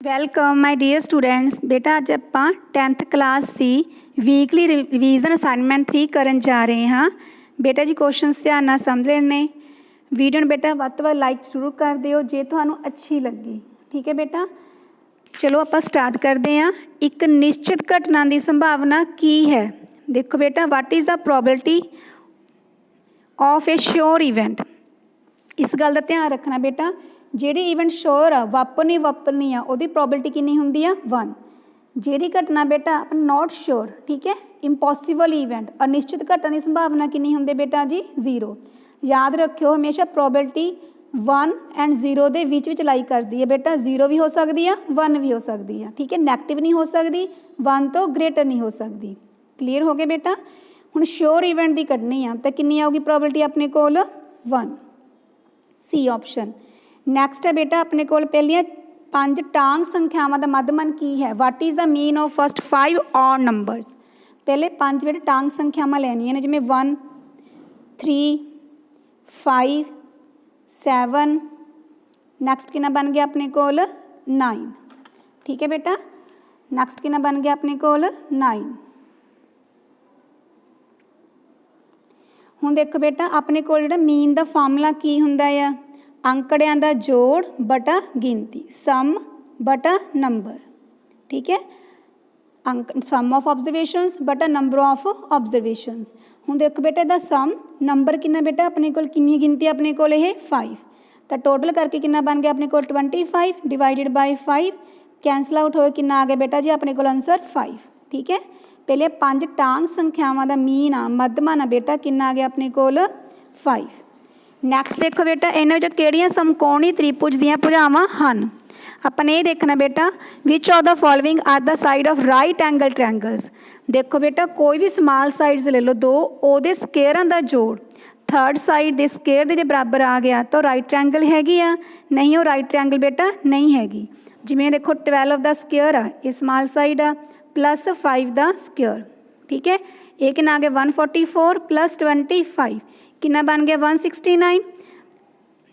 Welcome my dear students. ਬੇਟਾ ਅੱਜ ਆਪਾਂ 10th ਕਲਾਸ ਦੀ ਵੀਕਲੀ ਰਿਵੀਜ਼ਨ ਅਸਾਈਨਮੈਂਟ 3 ਕਰਨ ਜਾ ਰਹੇ ਹਾਂ। ਬੇਟਾ ਜੀ ਕੁਐਸਚਨਸ ਧਿਆਨ ਨਾਲ ਸਮਝ ਲੈਣੇ। ਵੀਡੀਓ ਨੂੰ ਬੇਟਾ ਵੱਧ ਤੋਂ ਵੱਧ ਲਾਈਕ ਜ਼ਰੂਰ ਕਰ ਦਿਓ ਜੇ ਤੁਹਾਨੂੰ ਅੱਛੀ ਲੱਗੀ। ਠੀਕ ਹੈ ਬੇਟਾ, ਚਲੋ ਆਪਾਂ ਸਟਾਰਟ ਕਰਦੇ ਹਾਂ। ਇੱਕ ਨਿਸ਼ਚਿਤ ਘਟਨਾ ਦੀ ਸੰਭਾਵਨਾ ਕੀ ਹੈ? ਦੇਖੋ ਬੇਟਾ, what is the probability of A sure event. ਇਸ ਗੱਲ ਦਾ ਧਿਆਨ ਰੱਖਣਾ ਬੇਟਾ, ਜਿਹੜੀ ਇਵੈਂਟ ਸ਼ੋਰ ਆ ਵਾਪਰਨੀ ਆ ਉਹਦੀ ਪ੍ਰੋਬੇਬਿਲਿਟੀ ਕਿੰਨੀ ਹੁੰਦੀ ਆ 1। ਜਿਹੜੀ ਘਟਨਾ ਬੇਟਾ ਆਪਣਾ ਨੋਟ ਸ਼ੋਰ, ਠੀਕ ਹੈ, ਇੰਪੋਸੀਬਲ ਇਵੈਂਟ, ਅਨਿਸ਼ਚਿਤ ਘਟਨਾ ਦੀ ਸੰਭਾਵਨਾ ਕਿੰਨੀ ਹੁੰਦੀ ਬੇਟਾ ਜੀ 0। ਯਾਦ ਰੱਖਿਓ ਹਮੇਸ਼ਾ ਪ੍ਰੋਬੇਬਿਲਿਟੀ 1 ਐਂਡ 0 ਦੇ ਵਿੱਚ ਲਾਈ ਕਰਦੀ ਹੈ ਬੇਟਾ। 0 ਵੀ ਹੋ ਸਕਦੀ ਆ 1 ਵੀ ਹੋ ਸਕਦੀ ਆ, ਠੀਕ ਹੈ। ਨੈਗੇਟਿਵ ਨਹੀਂ ਹੋ ਸਕਦੀ, 1 ਤੋਂ ਗ੍ਰੇਟਰ ਨਹੀਂ ਹੋ ਸਕਦੀ। ਕਲੀਅਰ ਹੋ ਗਏ ਬੇਟਾ। ਹੁਣ ਸ਼ੋਰ ਇਵੈਂਟ ਦੀ ਕੱਢਣੀ ਆ ਤਾਂ ਕਿੰਨੀ ਆਊਗੀ ਪ੍ਰੋਬੇਬਿਲਿਟੀ ਆਪਣੇ ਕੋਲ 1, ਸੀ ਆਪਸ਼ਨ। ਨੈਕਸਟ ਹੈ ਬੇਟਾ ਆਪਣੇ ਕੋਲ ਪਹਿਲੀਆਂ 5 ਟਾਂਗ ਸੰਖਿਆਵਾਂ ਦਾ ਮੱਧਮਨ ਕੀ ਹੈ? What is the mean of first 5 odd numbers. ਪਹਿਲੇ 5 ਬੇਟੇ ਟਾਂਗ ਸੰਖਿਆਵਾਂ ਲੈਣੀਆਂ ਨੇ, ਜਿਵੇਂ 1 3 5 7। ਨੈਕਸਟ ਕਿੰਨਾ ਬਣ ਗਿਆ ਆਪਣੇ ਕੋਲ 9। ਠੀਕ ਹੈ ਬੇਟਾ, ਨੈਕਸਟ ਕਿੰਨਾ ਬਣ ਗਿਆ ਆਪਣੇ ਕੋਲ 9। ਹੁਣ ਦੇਖੋ ਬੇਟਾ ਆਪਣੇ ਕੋਲ ਜਿਹੜਾ ਮੀਨ ਦਾ ਫਾਰਮੂਲਾ ਕੀ ਹੁੰਦਾ ਆ? ਅੰਕੜਿਆਂ ਦਾ ਜੋੜ ਬਟਾ ਗਿਣਤੀ, ਸਮ ਬਟਾ ਨੰਬਰ। ਠੀਕ ਹੈ, ਸਮ ਆਫ ਆਬਜ਼ਰਵੇਸ਼ਨਸ ਬਟਾ ਨੰਬਰ ਆਫ ਆਬਜ਼ਰਵੇਸ਼ਨਸ। ਹੁਣ ਦੇਖੋ ਬੇਟਾ ਇਹਦਾ ਸਮ ਨੰਬਰ ਕਿੰਨਾ ਬੇਟਾ ਆਪਣੇ ਕੋਲ, ਕਿੰਨੀ ਗਿਣਤੀ ਆਪਣੇ ਕੋਲ ਇਹ 5, ਤਾਂ ਟੋਟਲ ਕਰਕੇ ਕਿੰਨਾ ਬਣ ਗਿਆ ਆਪਣੇ ਕੋਲ 25 ਡਿਵਾਈਡਡ ਬਾਈ 5। ਕੈਂਸਲ ਆਊਟ ਹੋਏ ਕਿੰਨਾ ਆ ਗਿਆ ਬੇਟਾ ਜੀ ਆਪਣੇ ਕੋਲ ਆਨਸਰ 5। ਠੀਕ ਹੈ, ਪਹਿਲੇ 5 ਟਾਂਗ ਸੰਖਿਆਵਾਂ ਦਾ ਮੀਨ ਆ ਮੱਧਮਨ ਆ ਬੇਟਾ ਕਿੰਨਾ ਆ ਗਿਆ ਆਪਣੇ ਕੋਲ 5। ਨੈਕਸਟ ਦੇਖੋ ਬੇਟਾ, ਇਹਨਾਂ ਵਿੱਚੋਂ ਕਿਹੜੀਆਂ ਸਮਕੋਣੀ ਤ੍ਰਿਭੁਜ ਦੀਆਂ ਭੁਜਾਵਾਂ ਹਨ? ਆਪਾਂ ਨੇ ਇਹ ਦੇਖਣਾ ਬੇਟਾ, which of the following are the side of right angle triangles. ਦੇਖੋ ਬੇਟਾ ਕੋਈ ਵੀ ਸਮਾਲ ਸਾਈਡਸ ਲੈ ਲਓ 2, ਉਹਦੇ ਸਕੇਅਰਾਂ ਦਾ ਜੋੜ ਥਰਡ ਸਾਈਡ ਦੇ ਸਕੇਅਰ ਦੇ ਜੇ ਬਰਾਬਰ ਆ ਗਿਆ ਤਾਂ ਰਾਈਟ ਟ੍ਰਾਇੰਗਲ ਹੈਗੀ ਆ, ਨਹੀਂ ਉਹ ਰਾਈਟ ਟ੍ਰਾਇੰਗਲ ਬੇਟਾ ਨਹੀਂ ਹੈਗੀ। ਜਿਵੇਂ ਦੇਖੋ 12 ਦਾ ਸਕੇਅਰ ਆ, ਇਹ ਸਮਾਲ ਸਾਈਡ ਆ, ਪਲੱਸ 5 ਦਾ ਸਕੇਅਰ। ਠੀਕ ਹੈ, ਇਹ ਕਿੰਨਾ ਆ ਗਿਆ 144 ਪਲੱਸ 25 ਕਿੰਨਾ ਬਣ ਗਿਆ 169।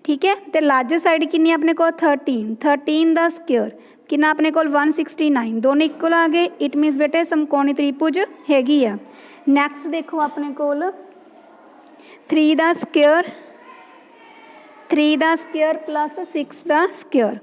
ਠੀਕ ਹੈ, ਅਤੇ ਲਾਰਜਰ ਸਾਈਡ ਕਿੰਨੀ ਆਪਣੇ ਕੋਲ 13 ਦਾ ਸਕੇਅਰ ਕਿੰਨਾ ਆਪਣੇ ਕੋਲ 169। ਦੋਨੇ ਇਕੁਅਲ ਆ ਗਏ, ਇਟ ਮੀਨਸ ਬੇਟੇ ਸਮਕੋਣੀ ਤ੍ਰਿਭੁਜ ਹੈਗੀ ਆ। ਨੈਕਸਟ ਦੇਖੋ ਆਪਣੇ ਕੋਲ 3 ਦਾ ਸਕੇਅਰ ਪਲੱਸ 6 ਦਾ ਸਕੇਅਰ।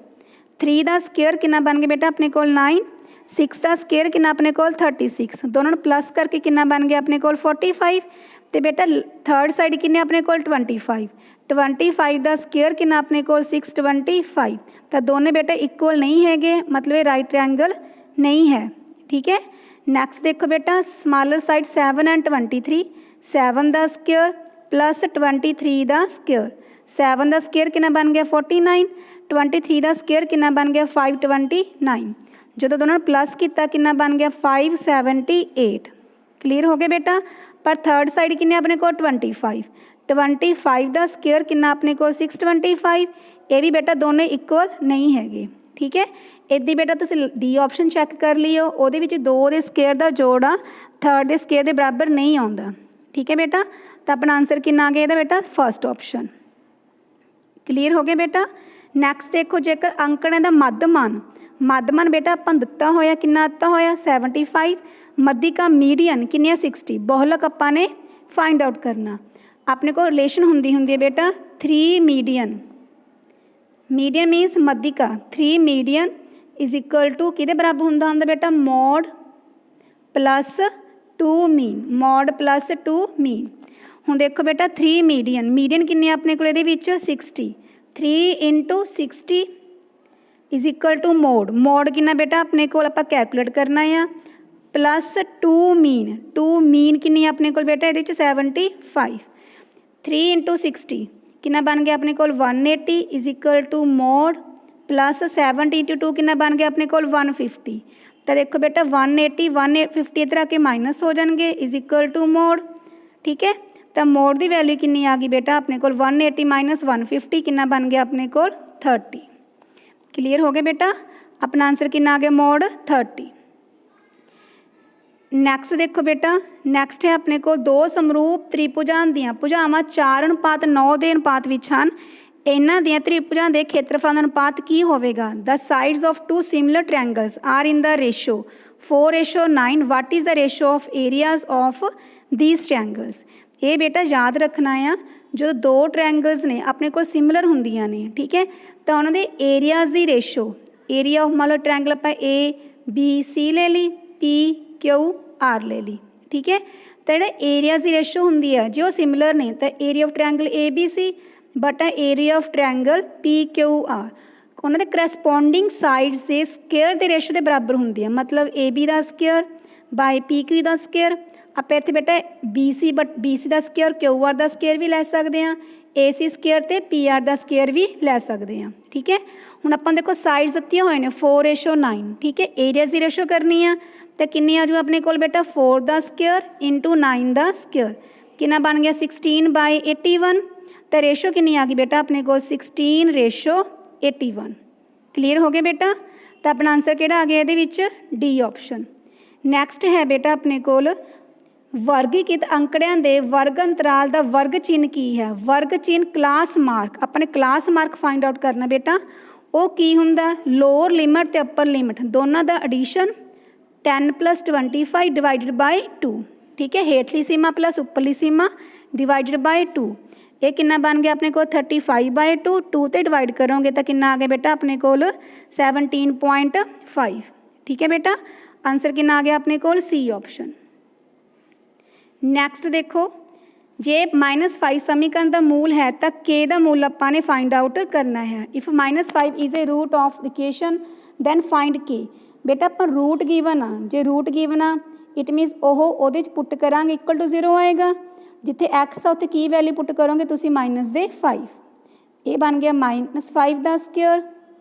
3 ਦਾ ਸਕੇਅਰ ਕਿੰਨਾ ਬਣ ਗਿਆ ਬੇਟਾ ਆਪਣੇ ਕੋਲ 9, 6 ਦਾ ਸਕੇਅਰ ਕਿੰਨਾ ਆਪਣੇ ਕੋਲ 36। ਦੋਨਾਂ ਨੂੰ ਪਲੱਸ ਕਰਕੇ ਕਿੰਨਾ ਬਣ ਗਿਆ ਆਪਣੇ ਕੋਲ 45। ਅਤੇ ਬੇਟਾ ਥਰਡ ਸਾਈਡ ਕਿੰਨੇ ਆਪਣੇ ਕੋਲ 25 ਦਾ ਸਕੇਅਰ ਕਿੰਨਾ ਆਪਣੇ ਕੋਲ 625। ਤਾਂ ਦੋਨੇ ਬੇਟਾ ਇਕੁਅਲ ਨਹੀਂ ਹੈਗੇ, ਮਤਲਬ ਇਹ ਰਾਈਟ ਟ੍ਰਾਇੰਗਲ ਨਹੀਂ ਹੈ। ਠੀਕ ਹੈ, ਨੈਕਸਟ ਦੇਖੋ ਬੇਟਾ smaller side 7 and 23। 7 the square plus 23 the square. 7 the square ਕਿੰਨਾ ਬਣ ਗਿਆ 49, 23 ਦਾ ਸਕੇਅਰ ਕਿੰਨਾ ਬਣ ਗਿਆ 529। ਜਦੋਂ ਦੋਨਾਂ ਨੂੰ ਪਲੱਸ ਕੀਤਾ ਕਿੰਨਾ ਬਣ ਗਿਆ 578। ਕਲੀਅਰ ਹੋ ਗਿਆ ਬੇਟਾ। ਪਰ ਥਰਡ ਸਾਈਡ ਕਿੰਨੇ ਆਪਣੇ ਕੋਲ 25 ਦਾ ਸਕੇਅਰ ਕਿੰਨਾ ਆਪਣੇ ਕੋਲ 625। ਇਹ ਵੀ ਬੇਟਾ ਦੋਨੇ ਇਕੁਅਲ ਨਹੀਂ ਹੈਗੇ। ਠੀਕ ਹੈ, ਇੱਦਾਂ ਬੇਟਾ ਤੁਸੀਂ ਡੀ ਆਪਸ਼ਨ ਚੈੱਕ ਕਰ ਲਿਓ, ਉਹਦੇ ਵਿੱਚ 2 ਦੇ ਸਕੇਅਰ ਦਾ ਜੋੜ ਆ ਥਰਡ ਦੇ ਸਕੇਅਰ ਦੇ ਬਰਾਬਰ ਨਹੀਂ ਆਉਂਦਾ। ਠੀਕ ਹੈ ਬੇਟਾ, ਤਾਂ ਆਪਣਾ ਆਨਸਰ ਕਿੰਨਾ ਆ ਗਿਆ ਇਹਦਾ ਬੇਟਾ ਫਸਟ ਆਪਸ਼ਨ। ਕਲੀਅਰ ਹੋ ਗਿਆ ਬੇਟਾ। ਨੈਕਸਟ ਦੇਖੋ, ਜੇਕਰ ਅੰਕੜਿਆਂ ਦਾ ਮੱਧਮਨ ਬੇਟਾ ਆਪਾਂ ਦਿੱਤਾ ਹੋਇਆ ਕਿੰਨਾ ਦਿੱਤਾ ਹੋਇਆ 75, ਮੱਧਿਕਾ ਮੀਡੀਅਨ ਕਿੰਨੀ ਆ 60। ਬਹੁਲਕ ਆਪਾਂ ਨੇ ਫਾਈਂਡ ਆਊਟ ਕਰਨਾ। ਆਪਣੇ ਕੋਲ ਰਿਲੇਸ਼ਨ ਹੁੰਦੀ ਹੈ ਬੇਟਾ 3 ਮੀਡੀਅਨ ਮੀਨਸ ਮੱਧਿਕਾ। 3 ਮੀਡੀਅਨ ਇਜ਼ ਇਕੁਅਲ ਟੂ ਕਿਹਦੇ ਬਰਾਬਰ ਹੁੰਦਾ ਬੇਟਾ ਮੋਡ ਪਲੱਸ 2 ਮੀਨ। ਹੁਣ ਦੇਖੋ ਬੇਟਾ 3 ਮੀਡੀਅਨ ਕਿੰਨੇ ਆਪਣੇ ਕੋਲ ਇਹਦੇ ਵਿੱਚ 60। 3 × 60 ਇਜ਼ ਇਕੁਅਲ ਟੂ ਮੋਡ ਕਿੰਨਾ ਬੇਟਾ ਆਪਣੇ ਕੋਲ ਆਪਾਂ ਕੈਲਕੂਲੇਟ ਕਰਨਾ ਆ, ਪਲੱਸ 2 ਮੀਨ ਕਿੰਨੀ ਆਪਣੇ ਕੋਲ ਬੇਟਾ ਇਹਦੇ 'ਚ 75। 3 × 60 ਕਿੰਨਾ ਬਣ ਗਿਆ ਆਪਣੇ ਕੋਲ 180 is equal to mod plus 70 × 2 ਕਿੰਨਾ ਬਣ ਗਿਆ ਆਪਣੇ ਕੋਲ 150। ਤਾਂ ਦੇਖੋ ਬੇਟਾ 150 ਇੱਧਰ ਆ ਕੇ ਮਾਈਨਸ ਹੋ ਜਾਣਗੇ ਇਜ਼ ਇਕੁਅਲ ਟੂ ਮੋਡ। ਠੀਕ ਹੈ, ਤਾਂ ਮੋਡ ਦੀ ਵੈਲਿਊ ਕਿੰਨੀ ਆ ਗਈ ਬੇਟਾ ਆਪਣੇ ਕੋਲ 180 ਮਾਈਨਸ 150 ਕਿੰਨਾ ਬਣ ਗਿਆ ਆਪਣੇ ਕੋਲ 30। ਕਲੀਅਰ ਹੋ ਗਿਆ ਬੇਟਾ, ਆਪਣਾ ਆਨਸਰ ਕਿੰਨਾ ਆ ਗਿਆ ਮੋਡ 30। ਨੈਕਸਟ ਦੇਖੋ ਬੇਟਾ, ਨੈਕਸਟ ਹੈ ਆਪਣੇ ਕੋਲ 2 ਸਮਰੂਪ ਤ੍ਰਿਭੁਜਾਂ ਦੀਆਂ ਭੁਜਾਵਾਂ 4:9 ਦੇ ਅਨੁਪਾਤ ਵਿੱਚ ਹਨ। ਇਹਨਾਂ ਦੀਆਂ ਤ੍ਰਿਭੁਜਾਂ ਦੇ ਖੇਤਰਫਲਾਂ ਦਾ ਅਨੁਪਾਤ ਕੀ ਹੋਵੇਗਾ। The sides of two similar triangles are in the ratio 4:9। What is the ratio of areas of these triangles. ਇਹ ਬੇਟਾ ਯਾਦ ਰੱਖਣਾ ਆ, ਜਦੋਂ ਦੋ ਟ੍ਰਾਇੰਗਲਸ ਨੇ ਆਪਣੇ ਕੋਲ ਸਿਮਿਲਰ ਹੁੰਦੀਆਂ ਨੇ, ਠੀਕ ਹੈ, ਤਾਂ ਉਹਨਾਂ ਦੇ areas the ratio, area of ਮੰਨ ਲਓ ਟ੍ਰਾਇੰਗਲ ਆਪਾਂ ABC ਲੈ ਲਈ, PQR ਲੈ ਲਈ, ਠੀਕ ਹੈ। ਤਾਂ ਜਿਹੜਾ ਏਰੀਆਜ਼ ਦੀ ਰੇਸ਼ੋ ਹੁੰਦੀ ਹੈ ਜੇ ਉਹ ਸਿਮਿਲਰ ਨੇ ਤਾਂ ਏਰੀਆ ਆਫ ਟ੍ਰਾਇੰਗਲ ABC ਬਟਾ ਏਰੀਆ ਆਫ ਟ੍ਰਾਇੰਗਲ PQR ਉਹਨਾਂ ਦੇ ਕਰੈਸਪੋਂਡਿੰਗ ਸਾਈਡਸ ਦੇ ਸਕੇਅਰ ਦੇ ਰੇਸ਼ੋ ਦੇ ਬਰਾਬਰ ਹੁੰਦੀ ਹੈ। ਮਤਲਬ AB ਦਾ ਸਕੇਅਰ ਬਾਈ PQ ਦਾ ਸਕੇਅਰ। ਆਪਾਂ ਇੱਥੇ ਬੇਟਾ BC ਦਾ ਸਕੇਅਰ QR ਦਾ ਸਕੇਅਰ ਵੀ ਲੈ ਸਕਦੇ ਹਾਂ, AC ਸਕੇਅਰ ਅਤੇ PR ਦਾ ਸਕੇਅਰ ਵੀ ਲੈ ਸਕਦੇ ਹਾਂ, ਠੀਕ ਹੈ। ਹੁਣ ਆਪਾਂ ਦੇਖੋ ਸਾਈਡਸ ਦਿੱਤੀਆਂ ਹੋਏ ਨੇ 4:9, ਠੀਕ ਹੈ। ਏਰੀਆਜ਼ ਦੀ ਰੇਸ਼ੋ ਕਰਨੀ ਆ ਤਾਂ ਕਿੰਨੀ ਆ ਜੂ ਆਪਣੇ ਕੋਲ ਬੇਟਾ 4 ਦਾ ਸਕੇਅਰ ਇੰਟੂ 9 ਦਾ ਸਕੇਅਰ, ਕਿੰਨਾ ਬਣ ਗਿਆ 16/81। ਤਾਂ ਰੇਸ਼ੋ ਕਿੰਨੀ ਆ ਗਈ ਬੇਟਾ ਆਪਣੇ ਕੋਲ 16:81। ਕਲੀਅਰ ਹੋ ਗਏ ਬੇਟਾ। ਤਾਂ ਆਪਣਾ ਆਂਸਰ ਕਿਹੜਾ ਆ ਗਿਆ ਇਹਦੇ ਵਿੱਚ D ਆਪਸ਼ਨ। ਨੈਕਸਟ ਹੈ ਬੇਟਾ ਆਪਣੇ ਕੋਲ ਵਰਗੀਕ੍ਰਿਤ ਅੰਕੜਿਆਂ ਦੇ ਵਰਗ ਅੰਤਰਾਲ ਦਾ ਵਰਗ ਚਿੰਨ੍ਹ ਕੀ ਹੈ। ਵਰਗ ਚਿੰਨ੍ਹ ਕਲਾਸ ਮਾਰਕ, ਆਪਾਂ ਨੇ ਕਲਾਸ ਮਾਰਕ ਫਾਈਂਡ ਆਊਟ ਕਰਨਾ ਬੇਟਾ। ਉਹ ਕੀ ਹੁੰਦਾ, ਲੋਅਰ ਲਿਮਟ ਅਤੇ ਅੱਪਰ ਲਿਮਟ ਦੋਨਾਂ ਦਾ ਐਡੀਸ਼ਨ 10 + 25 ਡਿਵਾਈਡਡ ਬਾਈ 2, ਠੀਕ ਹੈ। ਹੇਠਲੀ ਸੀਮਾ ਪਲੱਸ ਉੱਪਰਲੀ ਸੀਮਾ ਡਿਵਾਈਡਡ ਬਾਈ 2। ਇਹ ਕਿੰਨਾ ਬਣ ਗਿਆ ਆਪਣੇ ਕੋਲ 35/2। 2 ਤੇ ਡਿਵਾਈਡ ਕਰੋਗੇ ਤਾਂ ਕਿੰਨਾ ਆ ਗਿਆ ਬੇਟਾ ਆਪਣੇ ਕੋਲ 17.5, ਠੀਕ ਹੈ ਬੇਟਾ। ਆਂਸਰ ਕਿੰਨਾ ਆ ਗਿਆ ਆਪਣੇ ਕੋਲ C ਆਪਸ਼ਨ। ਨੈਕਸਟ ਦੇਖੋ, ਜੇ -5 ਸਮੀਕਰਨ ਦਾ ਮੂਲ ਹੈ ਤਾਂ K ਦਾ ਮੂਲ ਆਪਾਂ ਨੇ ਫਾਈਂਡ ਆਊਟ ਕਰਨਾ ਹੈ। If -5 is a root of the equation then find K। ਬੇਟਾ ਆਪਾਂ ਰੂਟ ਗਿਵਨ ਆ, ਜੇ ਰੂਟ ਗਿਵਨ ਆ ਇਟ ਮੀਨਸ ਉਹਦੇ 'ਚ ਪੁੱਟ ਕਰਾਂਗੇ ਇਕੁਅਲ ਟੂ 0 ਆਏਗਾ। ਜਿੱਥੇ x ਆ ਉੱਥੇ ਕੀ ਵੈਲਿਊ ਪੁੱਟ ਕਰੋਗੇ ਤੁਸੀਂ -5। ਇਹ ਬਣ ਗਿਆ -5 ਦਾ ਸਕੇਅਰ,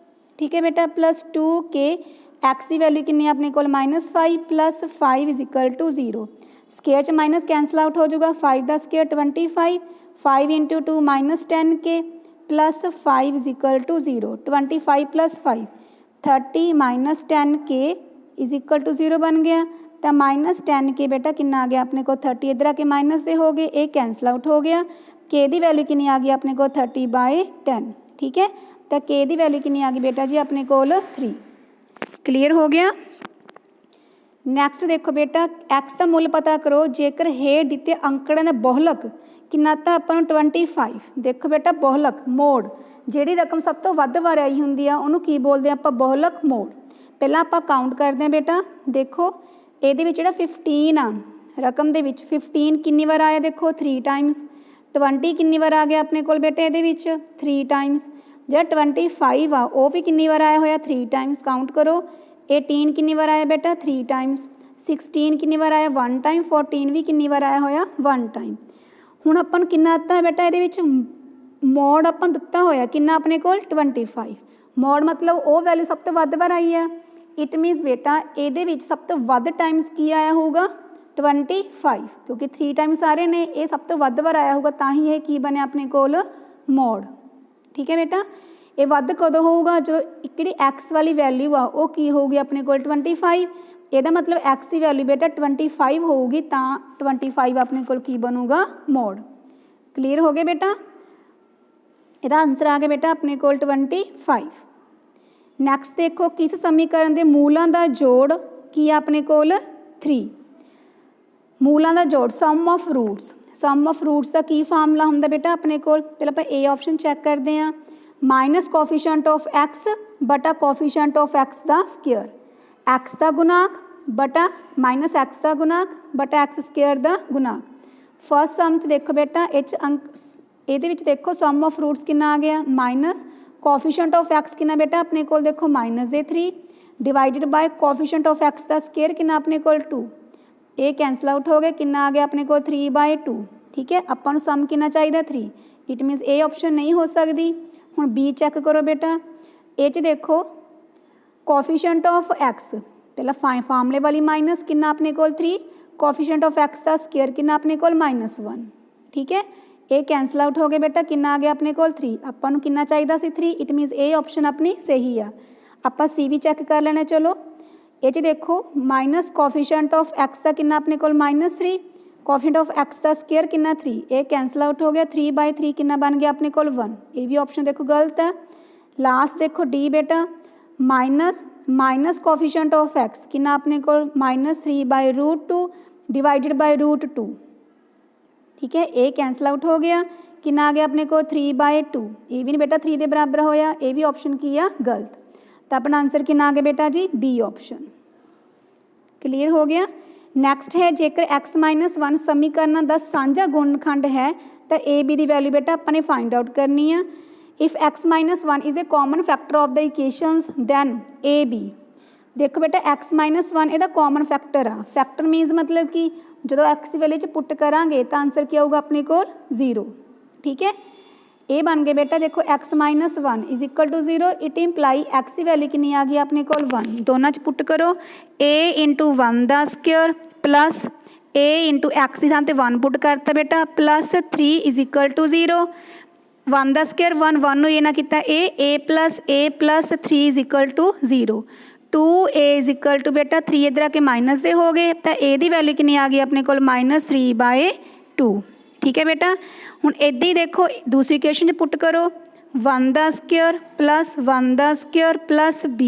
ਠੀਕ ਹੈ ਬੇਟਾ, ਪਲੱਸ 2K। x ਦੀ ਵੈਲਿਊ ਕਿੰਨੀ ਆਪਣੇ ਕੋਲ -5 plus 5 is equal to 0। Square 'ਚ ਮਾਈਨਸ ਕੈਂਸਲ ਆਊਟ ਹੋ ਜਾਊਗਾ। 5 ਦਾ square 25, 5 × 2 -10K plus 5 is equal to 0। 25 + 5 30 - 10K is equal to 0 ਬਣ ਗਿਆ। ਤਾਂ -10K ਬੇਟਾ ਕਿੰਨਾ ਆ ਗਿਆ ਆਪਣੇ ਕੋਲ 30। ਇੱਧਰ ਆ ਕੇ ਮਾਈਨਸ ਦੇ ਹੋ ਗਏ, ਇਹ ਕੈਂਸਲ ਆਊਟ ਹੋ ਗਿਆ। K ਦੀ ਵੈਲਿਊ ਕਿੰਨੀ ਆ ਗਈ ਆਪਣੇ ਕੋਲ 30/10, ਠੀਕ ਹੈ। ਤਾਂ K ਦੀ ਵੈਲਿਊ ਕਿੰਨੀ ਆ ਗਈ ਬੇਟਾ ਜੀ ਆਪਣੇ ਕੋਲ 3। ਕਲੀਅਰ ਹੋ ਗਿਆ। ਨੈਕਸਟ ਦੇਖੋ ਬੇਟਾ, x ਦਾ ਮੁੱਲ ਪਤਾ ਕਰੋ ਜੇਕਰ ਹੇਠ ਦਿੱਤੇ ਅੰਕੜਿਆਂ ਦਾ ਬਹੁਲਕ ਕਿੰਨਾ ਤਾਂ ਆਪਾਂ ਨੂੰ 25। ਦੇਖੋ ਬੇਟਾ ਬਹੁਲਕ ਮੋਡ, ਜਿਹੜੀ ਰਕਮ ਸਭ ਤੋਂ ਵੱਧ ਵਾਰ ਆਈ ਹੁੰਦੀ ਆ ਉਹਨੂੰ ਕੀ ਬੋਲਦੇ ਆ ਆਪਾਂ, ਬਹੁਲਕ ਮੋਡ। ਪਹਿਲਾਂ ਆਪਾਂ ਕਾਊਂਟ ਕਰਦੇ ਹਾਂ ਬੇਟਾ। ਦੇਖੋ ਇਹਦੇ ਵਿੱਚ ਜਿਹੜਾ 15 ਆ ਰਕਮ ਦੇ ਵਿੱਚ 15 ਕਿੰਨੀ ਵਾਰ ਆਇਆ ਦੇਖੋ 3 ਟਾਈਮਸ। 20 ਕਿੰਨੀ ਵਾਰ ਆ ਗਿਆ ਆਪਣੇ ਕੋਲ ਬੇਟੇ ਇਹਦੇ ਵਿੱਚ 3 ਟਾਈਮਸ। ਜਿਹੜਾ 25 ਆ ਉਹ ਵੀ ਕਿੰਨੀ ਵਾਰ ਆਇਆ ਹੋਇਆ 3 ਟਾਈਮਸ। ਕਾਊਂਟ ਕਰੋ 18 ਕਿੰਨੀ ਵਾਰ ਆਇਆ ਬੇਟਾ 3 ਟਾਈਮਸ। 16 ਕਿੰਨੀ ਵਾਰ ਆਇਆ 1 ਟਾਈਮ। 14 ਵੀ ਕਿੰਨੀ ਵਾਰ ਆਇਆ ਹੋਇਆ 1 ਟਾਈਮ। ਹੁਣ ਆਪਾਂ ਨੂੰ ਕਿੰਨਾ ਦਿੱਤਾ ਹੈ ਬੇਟਾ ਇਹਦੇ ਵਿੱਚ ਮੋਡ ਆਪਾਂ ਦਿੱਤਾ ਹੋਇਆ ਕਿੰਨਾ ਆਪਣੇ ਕੋਲ 25। ਮੋਡ ਮਤਲਬ ਉਹ ਵੈਲਿਊ ਸਭ ਤੋਂ ਵੱਧ ਵਾਰ ਆਈ ਆ। ਇਟ ਮੀਨਸ ਬੇਟਾ ਇਹਦੇ ਵਿੱਚ ਸਭ ਤੋਂ ਵੱਧ ਟਾਈਮਸ ਕੀ ਆਇਆ ਹੋਊਗਾ 25, ਕਿਉਂਕਿ 3 ਟਾਈਮਸ ਆ ਰਹੇ ਨੇ, ਇਹ ਸਭ ਤੋਂ ਵੱਧ ਵਾਰ ਆਇਆ ਹੋਊਗਾ, ਤਾਂ ਹੀ ਇਹ ਕੀ ਬਣਿਆ ਆਪਣੇ ਕੋਲ ਮੋਡ, ਠੀਕ ਹੈ ਬੇਟਾ। ਇਹ ਵੱਧ ਕਦੋਂ ਹੋਊਗਾ ਜਦੋਂ ਜਿਹੜੀ x ਵਾਲੀ ਵੈਲਿਊ ਆ ਉਹ ਕੀ ਹੋਊਗੀ ਆਪਣੇ ਕੋਲ 25। ਇਹਦਾ ਮਤਲਬ x ਦੀ ਵੈਲਿਊ ਬੇਟਾ 25 ਹੋਊਗੀ, ਤਾਂ 25 ਆਪਣੇ ਕੋਲ ਕੀ ਬਣੂਗਾ ਮੋਡ। ਕਲੀਅਰ ਹੋ ਗਏ ਬੇਟਾ। ਇਹਦਾ ਆਂਸਰ ਆ ਗਿਆ ਬੇਟਾ ਆਪਣੇ ਕੋਲ 25। ਨੈਕਸਟ ਦੇਖੋ, ਕਿਸ ਸਮੀਕਰਨ ਦੇ ਮੂਲਾਂ ਦਾ ਜੋੜ ਕੀ ਆ ਆਪਣੇ ਕੋਲ 3। ਮੂਲਾਂ ਦਾ ਜੋੜ sum of roots. Sum of roots ਦਾ ਕੀ ਫਾਰਮੂਲਾ ਹੁੰਦਾ ਬੇਟਾ ਆਪਣੇ ਕੋਲ, ਪਹਿਲਾਂ ਆਪਾਂ A ਆਪਸ਼ਨ ਚੈੱਕ ਕਰਦੇ ਹਾਂ। ਮਾਈਨਸ ਕੋਫੀਸ਼ੀਐਂਟ ਆਫ x ਬਟਾ ਕੋਫੀਸ਼ੀਐਂਟ ਆਫ x ਦਾ ਸਕੇਅਰ। x ਦਾ ਗੁਣਾਕ ਬਟਾ ਮਾਈਨਸ x ਦਾ ਗੁਣਾਕ ਬਟਾ x ਸਕੇਅਰ ਦਾ ਗੁਣਾਕ। ਫਸਟ ਸਮ 'ਚ ਦੇਖੋ ਬੇਟਾ ਇਹਦੇ ਵਿੱਚ ਦੇਖੋ ਸਮ ਆਫ ਰੂਟਸ ਕਿੰਨਾ ਆ ਗਿਆ ਮਾਈਨਸ ਕੋਫੀਸ਼ੀਐਂਟ ਆਫ x ਕਿੰਨਾ ਬੇਟਾ ਆਪਣੇ ਕੋਲ ਦੇਖੋ -3 ਡਿਵਾਈਡਡ ਬਾय ਕੋਫੀਸ਼ੀਐਂਟ ਆਫ x ਦਾ ਸਕੇਅਰ ਕਿੰਨਾ ਆਪਣੇ ਕੋਲ 2। ਇਹ ਕੈਂਸਲ ਆਊਟ ਹੋ ਗਏ, ਕਿੰਨਾ ਆ ਗਿਆ ਆਪਣੇ ਕੋਲ 3/2, ਠੀਕ ਹੈ। ਆਪਾਂ ਨੂੰ ਸਮ ਕਿੰਨਾ ਚਾਹੀਦਾ 3। ਇਟ ਮੀਨਸ ਇਹ ਆਪਸ਼ਨ ਨਹੀਂ ਹੋ ਸਕਦੀ। ਹੁਣ B ਚੈੱਕ ਕਰੋ ਬੇਟਾ, ਇਹ 'ਚ ਦੇਖੋ ਕੋਫੀਸ਼ੀਐਂਟ ਆਫ x ਪਹਿਲਾਂ ਫਾਰਮੂਲੇ ਵਾਲੀ ਮਾਈਨਸ ਕਿੰਨਾ ਆਪਣੇ ਕੋਲ 3, ਕੋਫੀਸ਼ੀਐਂਟ ਆਫ x ਦਾ ਸਕੇਅਰ ਕਿੰਨਾ ਆਪਣੇ ਕੋਲ -1, ਠੀਕ ਹੈ। ਇਹ ਕੈਂਸਲ ਆਊਟ ਹੋ ਗਏ ਬੇਟਾ, ਕਿੰਨਾ ਆ ਗਿਆ ਆਪਣੇ ਕੋਲ 3। ਆਪਾਂ ਨੂੰ ਕਿੰਨਾ ਚਾਹੀਦਾ ਸੀ 3। ਇਟ ਮੀਨਸ ਇਹ ਆਪਸ਼ਨ ਆਪਣੀ ਸਹੀ ਆ। ਆਪਾਂ C ਵੀ ਚੈੱਕ ਕਰ ਲੈਣਾ। ਚਲੋ ਇਹ 'ਚ ਦੇਖੋ ਮਾਈਨਸ ਕੋਫੀਸ਼ੀਐਂਟ ਆਫ x ਦਾ ਕਿੰਨਾ ਆਪਣੇ ਕੋਲ -3 ਕੋਫੀਸ਼ੀਐਂਟ ਆਫ x ਦਾ ਸਕੇਅਰ ਕਿੰਨਾ 3, ਇਹ ਕੈਂਸਲ ਆਊਟ ਹੋ ਗਿਆ। 3/3 ਕਿੰਨਾ ਬਣ ਗਿਆ ਆਪਣੇ ਕੋਲ 1, ਇਹ ਵੀ ਆਪਸ਼ਨ ਦੇਖੋ ਗਲਤ ਹੈ। ਲਾਸਟ देखो डी बेटा माइनस कोफिशिएंट ऑफ x कितना अपने को -3/√2 डिवाइडेड बाय √2, ठीक है। ए कैंसल आउट हो गया, कितना आ गया अपने को 3/2, ये भी नहीं बेटा 3 के बराबर होया, ये भी ऑप्शन की आ गलत। तो अपना आंसर कितना आ गया बेटा जी बी ऑप्शन। क्लीयर हो गया। नैक्सट है जेकर x-1 समीकरण का साझा गुणखंड है तो ए बी की वैल्यू बेटा अपने फाइंड आउट करनी है। If x-1 is a common factor of the equations then a b. देखो बेटा x-1 ਇਹਦਾ कॉमन फैक्टर आ, फैक्टर मीनस मतलब कि जो x की वैल्यू पुट करांगे तो आंसर क्या होगा अपने को 0, ठीक है। ये बन गए बेटा देखो x-1 is equal to 0, it imply x की वैल्यू कितनी आ गई अपने को 1, दोनों च पुट करो a इंटू 1 का square plus a into x की थां ते 1 पुट करता बेटा प्लस 3 इज इक्वल टू 0, 1 का स्क्वायर 1 नूं ये ना किता a plus 3 is equal to 0, 2a is equal to बेटा 3 इधर आके माइनस दे हो गए तो ए दी वैल्यू कितनी आ गई अपने को -3/2, ठीक है बेटा। हुण इदां ही देखो दूसरी इक्वेशन पुट करो 1 का स्क्वायर प्लस 1 का square plus b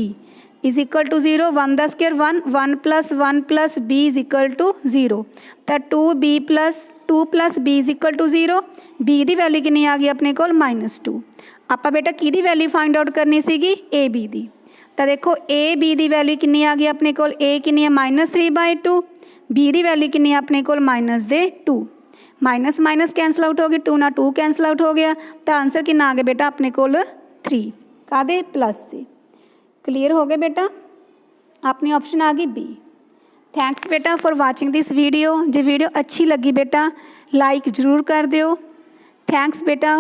is equal to 0, 1 का square 1 plus 1 plus b is equal to 0, तो 2b plus b is equal to 0, b की वैल्यू कितनी आ गई अपने को -2। आप बेटा की वैल्यू फाइंड आउट करनी सीगी ए बी की, तो देखो ए बी की वैल्यू कितनी आ गई अपने को, ए कितनी है -3/2, बी की वैल्यू कितनी है अपने को -2, माइनस माइनस कैंसल आउट हो गई, 2 ना 2 कैंसल आउट हो गया, तो आंसर कितना आ गया बेटा अपने को 3 कादे प्लस से। क्लीयर हो गए बेटा, अपनी ऑप्शन आ गई बी। थैंक्स बेटा फॉर वाचिंग दिस वीडियो। जो वीडियो अच्छी लगी बेटा लाइक ज़रूर कर दियो। थैंक्स बेटा।